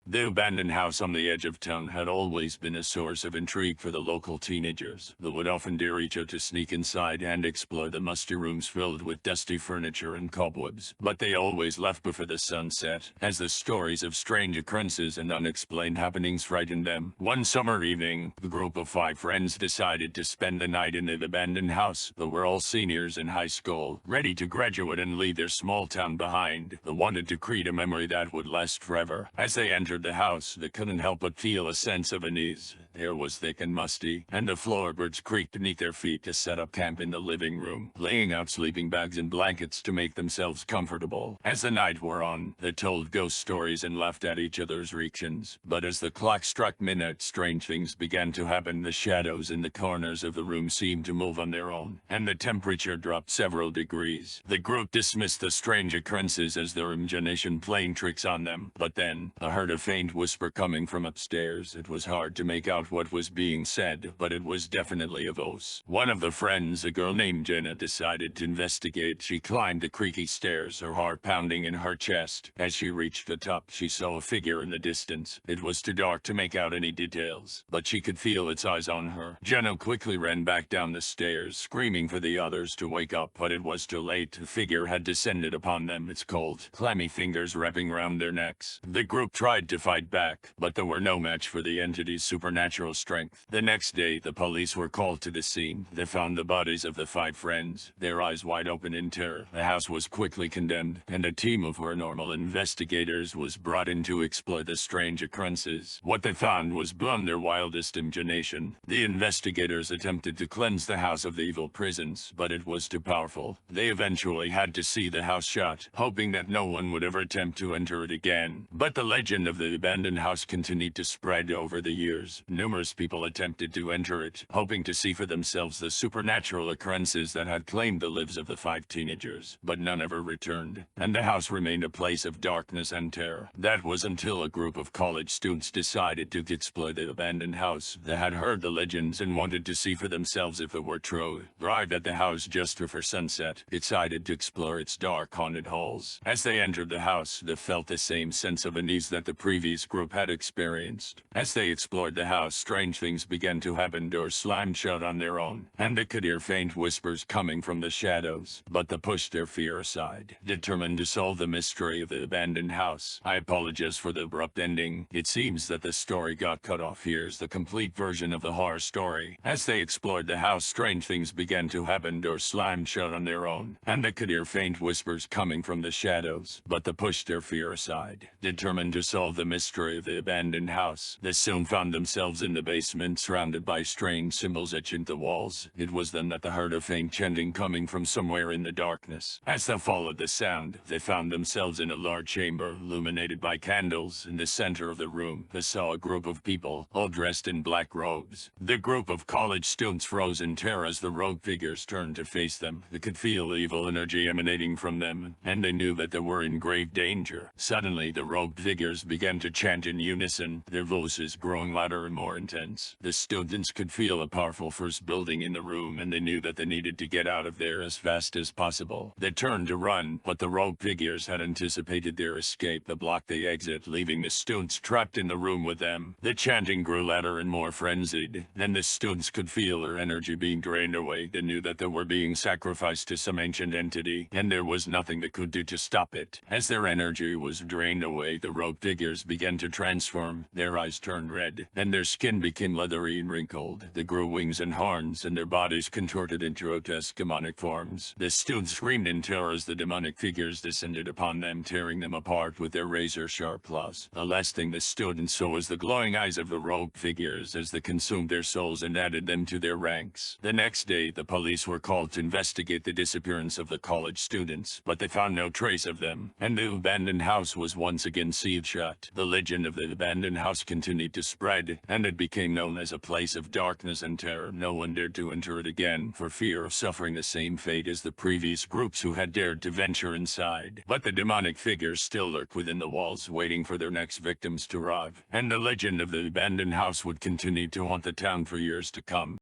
The abandoned house on the edge of town had always been a source of intrigue for the local teenagers, who would often dare each other to sneak inside and explore the musty rooms filled with dusty furniture and cobwebs. But they always left before the sun set, as the stories of strange occurrences and unexplained happenings frightened them. One summer evening, the group of 5 friends decided to spend the night in the abandoned house. They were all seniors in high school, ready to graduate and leave their small town behind. They wanted to create a memory that would last forever. As they entered the house, they couldn't help but feel a sense of unease. The air was thick and musty, and the floorboards creaked beneath their feet to set up camp in the living room, laying out sleeping bags and blankets to make themselves comfortable. As the night wore on, they told ghost stories and laughed at each other's reactions. But as the clock struck midnight, strange things began to happen. The shadows in the corners of the room seemed to move on their own, and the temperature dropped several degrees. The group dismissed the strange occurrences as their imagination playing tricks on them. But then, they heard a faint whisper coming from upstairs. It was hard to make out what was being said, but it was definitely a voice. One of the friends, a girl named Jenna, decided to investigate. She climbed the creaky stairs, her heart pounding in her chest. As she reached the top, she saw a figure in the distance. It was too dark to make out any details, but she could feel its eyes on her. Jenna quickly ran back down the stairs, screaming for the others to wake up, but it was too late. The figure had descended upon them, its cold, clammy fingers wrapping around their necks. The group tried to fight back, but they were no match for the entity's supernatural strength. The next day, the police were called to the scene. They found the bodies of the 5 friends, their eyes wide open in terror. The house was quickly condemned, and a team of paranormal investigators was brought in to explore the strange occurrences. What they found was beyond their wildest imagination. The investigators attempted to cleanse the house of the evil presence, but it was too powerful. They eventually had to see the house shut, hoping that no one would ever attempt to enter it again. But the legend of the abandoned house continued to spread over the years. Numerous people attempted to enter it, hoping to see for themselves the supernatural occurrences that had claimed the lives of the 5 teenagers, but none ever returned, and the house remained a place of darkness and terror. That was until a group of college students decided to explore the abandoned house. They had heard the legends and wanted to see for themselves if it were true. Arrived at the house just before sunset, decided to explore its dark, haunted halls. As they entered the house, they felt the same sense of unease that the previous group had experienced. As they explored the house, strange things began to happen. Doors slammed shut on their own, and they could hear faint whispers coming from the shadows. But they pushed their fear aside, determined to solve the mystery of the abandoned house. I apologize for the abrupt ending. It seems that the story got cut off. Here's the complete version of the horror story. As they explored the house, strange things began to happen. Doors slammed shut on their own, and they could hear faint whispers coming from the shadows. But they pushed their fear aside, determined to solve the mystery of the abandoned house. They soon found themselves in the basement, surrounded by strange symbols etched into the walls. It was then that they heard a faint chanting coming from somewhere in the darkness. As they followed the sound, they found themselves in a large chamber, illuminated by candles. In the center of the room, they saw a group of people, all dressed in black robes. The group of college students froze in terror as the robed figures turned to face them. They could feel evil energy emanating from them, and they knew that they were in grave danger. Suddenly, the robed figures began to chant in unison, their voices growing louder and more intense. The students could feel a powerful force building in the room, and they knew that they needed to get out of there as fast as possible. They turned to run, but the robed figures had anticipated their escape. They blocked the exit, leaving the students trapped in the room with them. The chanting grew louder and more frenzied. Then the students could feel their energy being drained away. They knew that they were being sacrificed to some ancient entity, and there was nothing they could do to stop it. As their energy was drained away, the robed figures began to transform. Their eyes turned red, and their skin became leathery and wrinkled. They grew wings and horns, and their bodies contorted into grotesque demonic forms. The students screamed in terror as the demonic figures descended upon them, tearing them apart with their razor-sharp claws. The last thing the students saw was the glowing eyes of the robed figures as they consumed their souls and added them to their ranks. The next day, the police were called to investigate the disappearance of the college students, but they found no trace of them, and the abandoned house was once again sealed shut. The legend of the abandoned house continued to spread, and it became known as a place of darkness and terror. No one dared to enter it again for fear of suffering the same fate as the previous groups who had dared to venture inside. But the demonic figures still lurked within the walls, waiting for their next victims to arrive, and the legend of the abandoned house would continue to haunt the town for years to come.